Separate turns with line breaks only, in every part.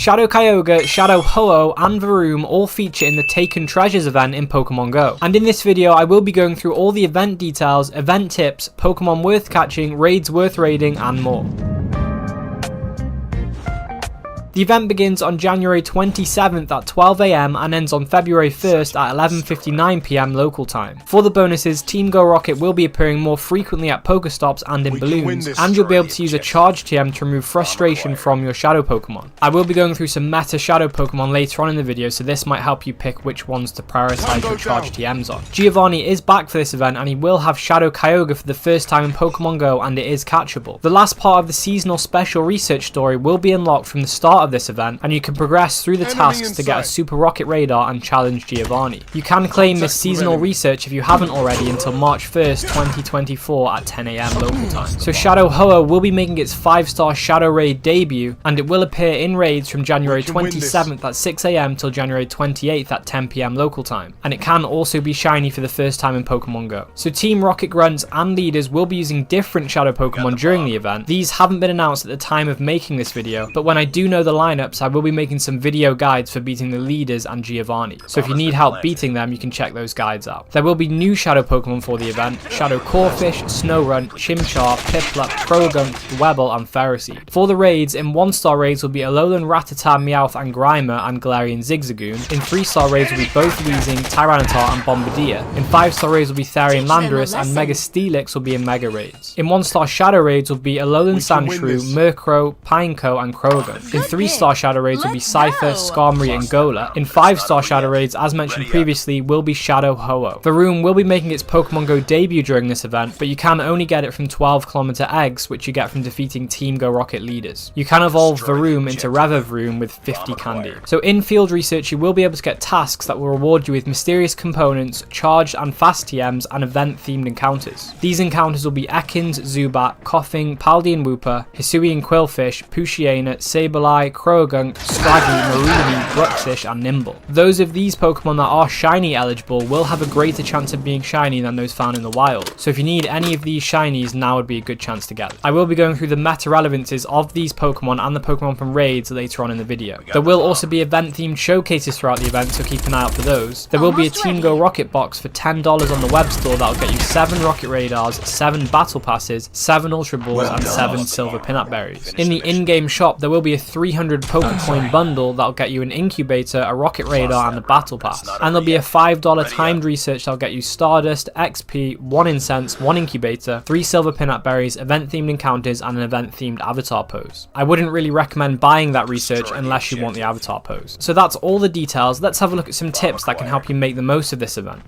Shadow Kyogre, Shadow Ho-Oh, and Varoom all feature in the Taken Treasures event in Pokemon Go. And in this video, I will be going through all the event details, event tips, Pokemon worth catching, raids worth raiding, and more. The event begins on January 27th at 12 AM and ends on February 1st at 11:59 PM local time. For the bonuses, Team Go Rocket will be appearing more frequently at Pokestops and in balloons, and you'll be able to use a charge TM to remove frustration from your Shadow Pokemon. I will be going through some meta Shadow Pokemon later on in the video, so this might help you pick which ones to prioritize your charge TMs on. Giovanni is back for this event and he will have Shadow Kyogre for the first time in Pokemon Go, and it is catchable. The last part of the seasonal special research story will be unlocked from the start of this event, and you can progress through the tasks to get a Super Rocket Radar and challenge Giovanni. You can claim this seasonal research if you haven't already until March 1st, 2024 at 10 AM local time. So Shadow Ho-Oh will be making its 5-star Shadow Raid debut, and it will appear in raids from January 27th at 6 AM till January 28th at 10 PM local time, and it can also be shiny for the first time in Pokemon Go. So Team Rocket Grunts and leaders will be using different Shadow Pokemon during the event. These haven't been announced at the time of making this video, but when I do know the lineup, I will be making some video guides for beating the leaders and Giovanni, so if you need help beating them, you can check those guides out. There will be new Shadow Pokemon for the event: Shadow Corphish, Snorunt, Chimchar, Piplup, Croagunk, Dwebble, and Ferroseed. For the raids, in 1-star raids will be Alolan, Rattata, Meowth, and Grimer, and Galarian Zigzagoon. In 3-star raids will be both Weezing, Tyranitar, and Bombardier. In 5-star raids will be Therian Landorus, and Mega Steelix will be in Mega raids. In 1-star Shadow raids will be Alolan Sandshrew, Murkrow, Pineco, and Croagunk. In 3-star Shadow raids will be Cypher, Skarmory, and Golett. In 5-star Shadow raids, as mentioned previously, will be Shadow Ho-Oh. Varoom will be making its Pokemon Go debut during this event, but you can only get it from 12km eggs, which you get from defeating Team Go Rocket leaders. You can evolve Varoom into Revavroom with 50 candy. So in field research, you will be able to get tasks that will reward you with mysterious components, charged and fast TMs, and event-themed encounters. These encounters will be Ekans, Zubat, Koffing, Paldean Wooper, Hisuian Quillfish, Poochyena, Sableye, Croagunk, Scraggy, Mareanie, Bruxish, and Nimble. Those of these Pokemon that are shiny eligible will have a greater chance of being shiny than those found in the wild, so if you need any of these shinies, now would be a good chance to get them. I will be going through the meta relevances of these Pokemon and the Pokemon from raids later on in the video. There will also be event-themed showcases throughout the event, so keep an eye out for those. There will be a Team Go Rocket box for $10 on the web store that will get you 7 Rocket Radars, 7 Battle Passes, 7 Ultra Balls, and 7 Silver Peanut Berries. In the in-game shop, there will be a 300 Pokecoin bundle that'll get you an Incubator, a Rocket Radar, and a Battle Pass. And there'll be a $5 timed research that'll get you Stardust, XP, 1 Incense, 1 Incubator, 3 Silver Peanut Berries, event-themed encounters, and an event-themed avatar pose. I wouldn't really recommend buying that research unless you want the avatar pose. So that's all the details. Let's have a look at some tips that can help you make the most of this event.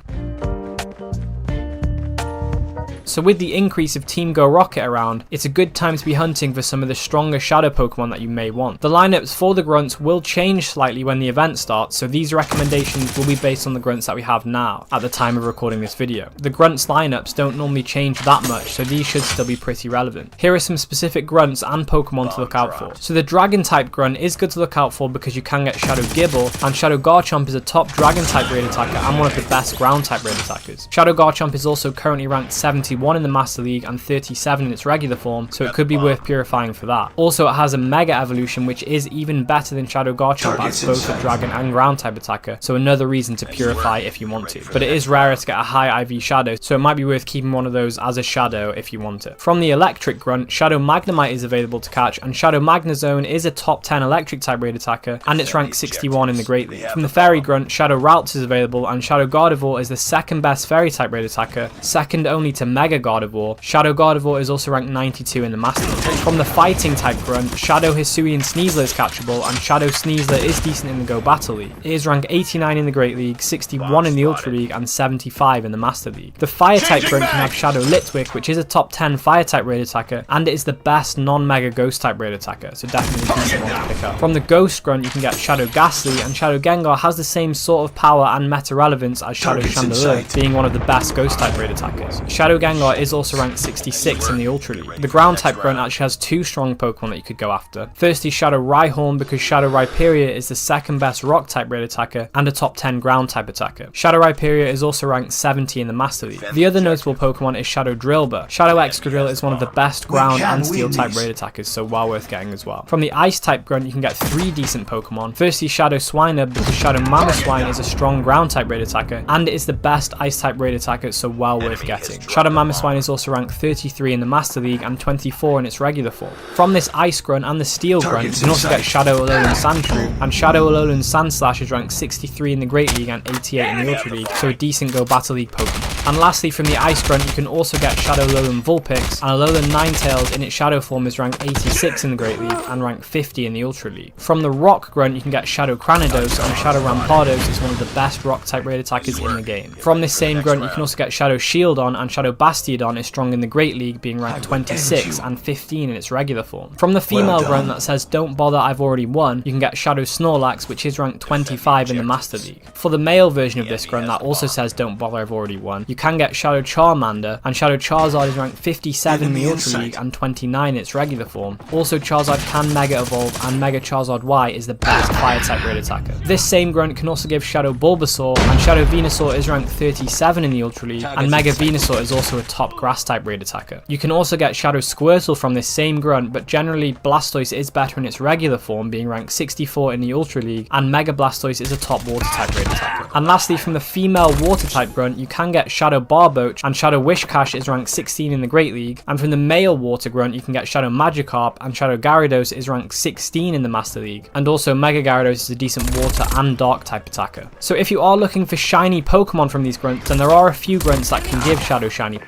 So with the increase of Team Go Rocket around, it's a good time to be hunting for some of the stronger Shadow Pokemon that you may want. The lineups for the Grunts will change slightly when the event starts, so these recommendations will be based on the Grunts that we have now, at the time of recording this video. The Grunts lineups don't normally change that much, so these should still be pretty relevant. Here are some specific Grunts and Pokemon to look out for. So the Dragon-type Grunt is good to look out for because you can get Shadow Gibble, and Shadow Garchomp is a top Dragon-type raid attacker and one of the best Ground-type raid attackers. Shadow Garchomp is also currently ranked 71 in the Master League and 37 in its regular form, so it could be worth purifying for that. Also, it has a Mega Evolution, which is even better than Shadow Garchomp as both a Dragon and Ground type attacker, so another reason to purify if you want to. But it is rarer to get a high IV Shadow, so it might be worth keeping one of those as a Shadow if you want it. From the Electric Grunt, Shadow Magnemite is available to catch, and Shadow Magnezone is a top 10 Electric type raid attacker, and it's ranked 61 in the Great League. From the Fairy Grunt, Shadow Ralts is available, and Shadow Gardevoir is the second best Fairy type raid attacker, second only to Mega Gardevoir. Shadow Gardevoir is also ranked 92 in the Master League. From the Fighting type Grunt, Shadow Hisuian Sneasler is catchable, and Shadow Sneasler is decent in the Go Battle League. It is ranked 89 in the Great League, 61 in the Ultra League, and 75 in the Master League. The Fire type Grunt can have Shadow Litwick, which is a top 10 Fire type raid attacker, and it is the best non-Mega Ghost type raid attacker, so definitely a decent one to pick up. From the Ghost Grunt, you can get Shadow Ghastly, and Shadow Gengar has the same sort of power and meta relevance as Shadow Chandelure, being one of the best Ghost type raid attackers. Shadow Gengar Gengar is also ranked 66 in the Ultra League. The ground type grunt actually has two strong Pokemon that you could go after. Firstly, Shadow Rhyhorn, because Shadow Rhyperior is the second best rock type raid attacker and a top 10 ground type attacker. Shadow Rhyperior is also ranked 70 in the Master League. The other notable Pokemon is Shadow Drillbur. Shadow Excadrill is one of the best ground and steel type raid attackers, so well worth getting as well. From the ice type grunt, you can get three decent Pokemon. Firstly, Shadow Swinub, because Shadow Mamoswine is a strong ground type raid attacker and it is the best ice type raid attacker, so well worth getting. Shadow Mamoswine is also ranked 33 in the Master League and 24 in its regular form. From this ice grunt and the steel grunt, you can also get Shadow Alolan Sandshrew, and Shadow Alolan Sandslash is ranked 63 in the Great League and 88 in the Ultra League, so a decent Go Battle League Pokemon. And lastly, from the ice grunt, you can also get Shadow Alolan Vulpix, and Alolan Ninetales in its shadow form is ranked 86 in the Great League and ranked 50 in the Ultra League. From the rock grunt, you can get Shadow Cranidos, and Shadow Rampardos is one of the best rock type raid attackers in the game. From this same grunt, you can also get Shadow Shieldon, and Shadow Bastiodon is strong in the Great League, being ranked 26 and 15 in its regular form. From the female grunt that says don't bother, I've already won, you can get Shadow Snorlax, which is ranked 25 in the Master League. For the male version of this grunt that also says don't bother, I've already won, you can get Shadow Charmander, and Shadow Charizard is ranked 57 in the Ultra League and 29 in its regular form. Also, Charizard can Mega Evolve, and Mega Charizard Y is the best fire type raid attacker. This same grunt can also give Shadow Bulbasaur, and Shadow Venusaur is ranked 37 in the Ultra League, and Mega Venusaur is also a top grass type raid attacker. You can also get Shadow Squirtle from this same grunt, but generally Blastoise is better in its regular form, being ranked 64 in the Ultra League, and Mega Blastoise is a top water type raid attacker. And lastly, from the female water type grunt, you can get Shadow Barboach, and Shadow Wishcash is ranked 16 in the Great League, and from the male water grunt, you can get Shadow Magikarp, and Shadow Gyarados is ranked 16 in the Master League, and also Mega Gyarados is a decent water and dark type attacker. So if you are looking for shiny Pokemon from these grunts, then there are a few grunts that can give Shadow Shiny.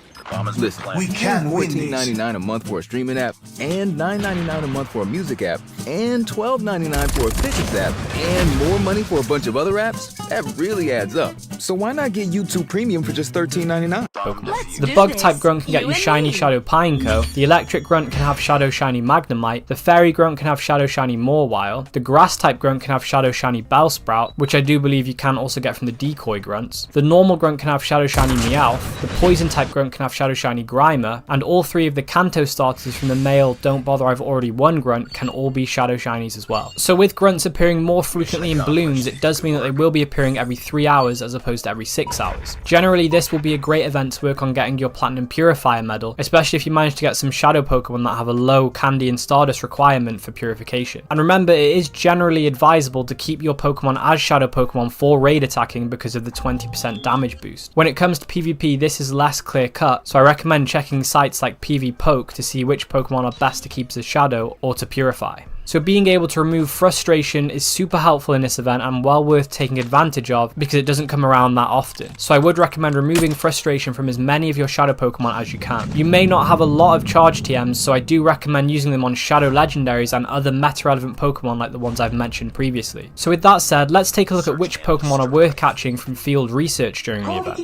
Listen, we can $14.99 a month for a streaming app, and $9.99 a month for a music app, and $12.99 for a fitness app, and more money for a bunch of other apps? That really adds up. So why not get YouTube Premium for just $13.99?
The bug type grunt can get you shiny Shadow Pineco, the electric grunt can have Shadow Shiny Magnemite, the fairy grunt can have Shadow Shiny Mawile, the grass type grunt can have Shadow Shiny Bellsprout, which I do believe you can also get from the decoy grunts, the normal grunt can have Shadow Shiny Meowth, the poison type grunt can have Shadow Shiny Grimer, and all three of the Kanto starters from the male Don't Bother I've Already Won grunt can all be Shadow Shinies as well. So with grunts appearing more frequently in balloons, it does mean that they will be appearing every 3 hours as opposed to every 6 hours. Generally, this will be a great event to work on getting your Platinum Purifier medal, especially if you manage to get some Shadow Pokemon that have a low Candy and Stardust requirement for purification. And remember, it is generally advisable to keep your Pokemon as Shadow Pokemon for raid attacking because of the 20% damage boost. When it comes to PvP, this is less clear cut, so I recommend checking sites like PvPoke to see which Pokemon are best to keep as a Shadow or to purify. So being able to remove frustration is super helpful in this event and well worth taking advantage of because it doesn't come around that often. So I would recommend removing frustration from as many of your Shadow Pokemon as you can. You may not have a lot of charge TMs, so I do recommend using them on Shadow Legendaries and other meta-relevant Pokemon like the ones I've mentioned previously. So with that said, let's take a look at which Pokemon are worth catching from field research during the event.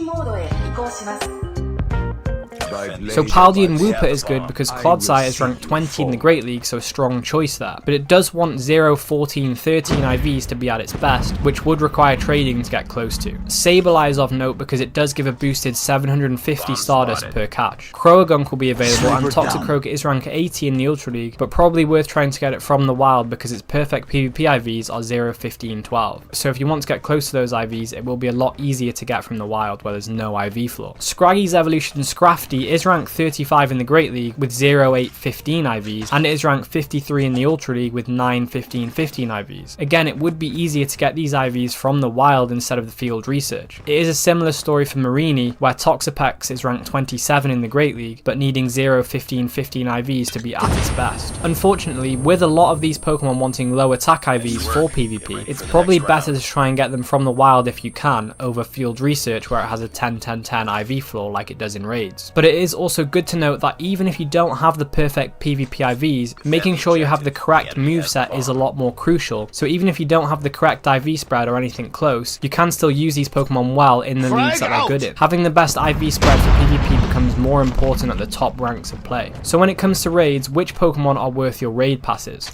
So Paldean Wooper is good because Clodsire is ranked 20 in the Great League, so a strong choice there. But it does want 0, 14, 13 IVs to be at its best, which would require trading to get close to. Sableye is of note because it does give a boosted 750 Stardust per catch. Croagunk will be available, and Toxicroak is ranked 80 in the Ultra League, but probably worth trying to get it from the wild because its perfect PvP IVs are 0, 15, 12. So if you want to get close to those IVs, it will be a lot easier to get from the wild where there's no IV floor. Scraggy's evolution Scrafty is ranked 35 in the Great League with 0, 8, 15 IVs, and it is ranked 53 in the Ultra League with 9, 15, 15 IVs. Again, it would be easier to get these IVs from the wild instead of the field research. It is a similar story for Mareanie, where Toxapex is ranked 27 in the Great League, but needing 0, 15, 15 IVs to be at its best. Unfortunately, with a lot of these Pokemon wanting low attack IVs for PvP, it's probably better to try and get them from the wild if you can, over field research where it has a 10, 10, 10 IV floor like it does in raids. But it is also good to note that even if you don't have the perfect PvP IVs, making sure you have the correct moveset is a lot more crucial. So even if you don't have the correct IV spread or anything close, you can still use these Pokemon well in the leagues that they're good in. Having the best IV spread for PvP becomes more important at the top ranks of play. So when it comes to raids, which Pokemon are worth your raid passes?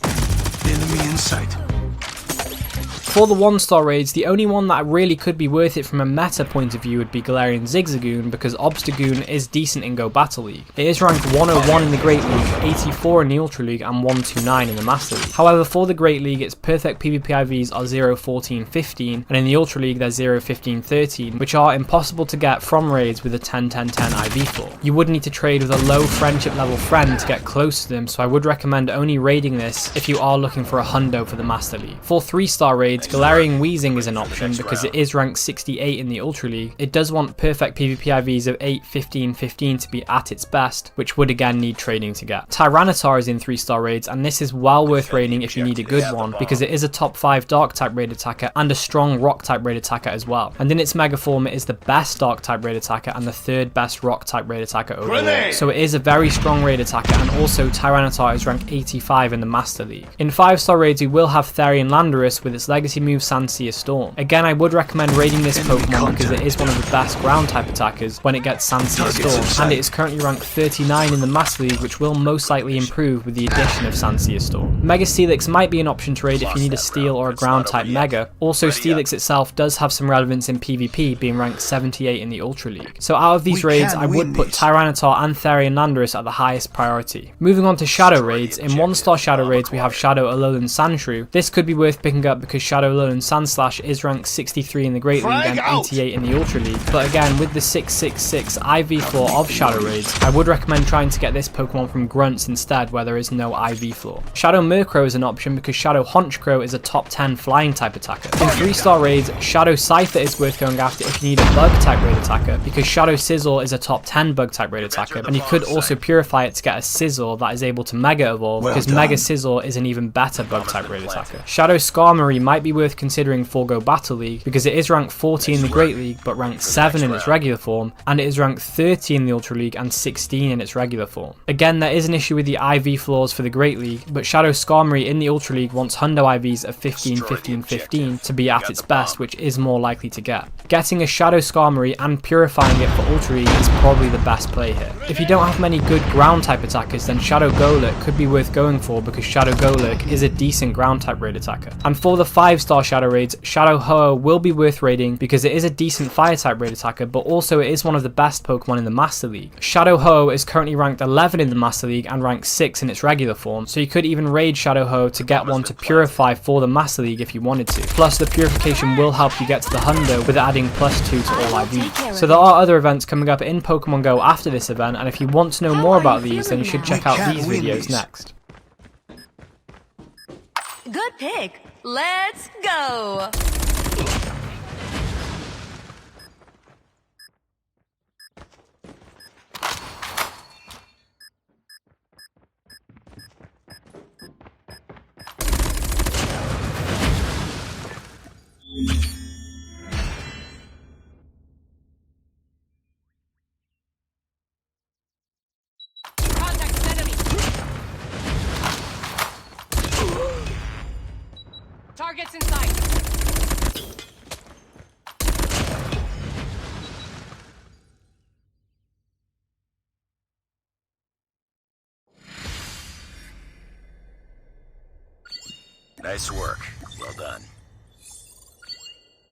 Enemy in sight.
For the 1-star raids, the only one that really could be worth it from a meta point of view would be Galarian Zigzagoon, because Obstagoon is decent in Go Battle League. It is ranked 101 in the Great League, 84 in the Ultra League, and 129 in the Master League. However, for the Great League, its perfect PvP IVs are 0, 14, 15, and in the Ultra League they're 0, 15, 13, which are impossible to get from raids with a 10, 10, 10 IV floor. You would need to trade with a low friendship level friend to get close to them, so I would recommend only raiding this if you are looking for a hundo for the Master League. For 3-star raids, Galarian Weezing is an option because it is ranked 68 in the Ultra League. It does want perfect PvP IVs of 8, 15, 15 to be at its best, which would again need trading to get. Tyranitar is in 3-star raids, and this is well worth raiding if you need a good one, because it is a top 5 Dark type raid attacker and a strong Rock type raid attacker as well. And in its Mega form, it is the best Dark type raid attacker and the 3rd best Rock type raid attacker overall. So it is a very strong raid attacker, and also Tyranitar is ranked 85 in the Master League. In 5-star raids, we will have Therian Landorus with its legacy move Sansear Storm. Again, I would recommend raiding this Pokemon because it is one of the best ground type attackers when it gets Sansear Storm, and it is currently ranked 39 in the Master League, which will most likely improve with the addition of Sansear Storm. Mega Steelix might be an option to raid if you need a Steel or a ground type Mega. Also, Steelix itself does have some relevance in PvP, being ranked 78 in the Ultra League. So out of these raids, I would put Tyranitar and Therian Landorus at the highest priority. Moving on to Shadow raids, in 1-star Shadow raids we have Shadow Alolan Sandshrew. This could be worth picking up because Shadow Alolan Sandslash is ranked 63 in the Great League and 88 in the Ultra League, but again, with the 666 IV floor of Shadow raids, I would recommend trying to get this Pokemon from Grunts instead, where there is no IV floor. Shadow Murkrow is an option because Shadow Honchkrow is a top 10 flying type attacker. In 3-star raids, Shadow Cypher is worth going after if you need a bug type raid attacker, because Shadow Sizzle is a top 10 bug type raid attacker, and you could also purify it to get a Sizzle that is able to Mega Evolve, because Mega Sizzle is an even better bug type raid attacker. Shadow Skarmory might be worth considering for Go Battle League, because it is ranked 40 in the Great League, but ranked 7 in its regular form, and it is ranked 30 in the Ultra League and 16 in its regular form. Again, there is an issue with the IV floors for the Great League, but Shadow Skarmory in the Ultra League wants Hundo IVs of 15, 15, 15 to be at its best, which is more likely to get. Getting a Shadow Skarmory and purifying it for Ultra League is probably the best play here. If you don't have many good ground type attackers, then Shadow Golurk could be worth going for because Shadow Golurk is a decent ground type raid attacker. And for the 5-star Shadow raids, Shadow Ho-Oh will be worth raiding because it is a decent fire type raid attacker, but also it is one of the best Pokemon in the Master League. Shadow Ho-Oh is currently ranked 11 in the Master League and ranked 6 in its regular form, so you could even raid Shadow Ho-Oh to get one to purify for the Master League if you wanted to. Plus, the purification will help you get to the Hundo with adding +2 to all IVs. So there are other events coming up in Pokemon Go after this event, and if you want to know more about these, then you should check out these videos next.
Good pick. Let's go. Targets in sight.
Nice work. Well done.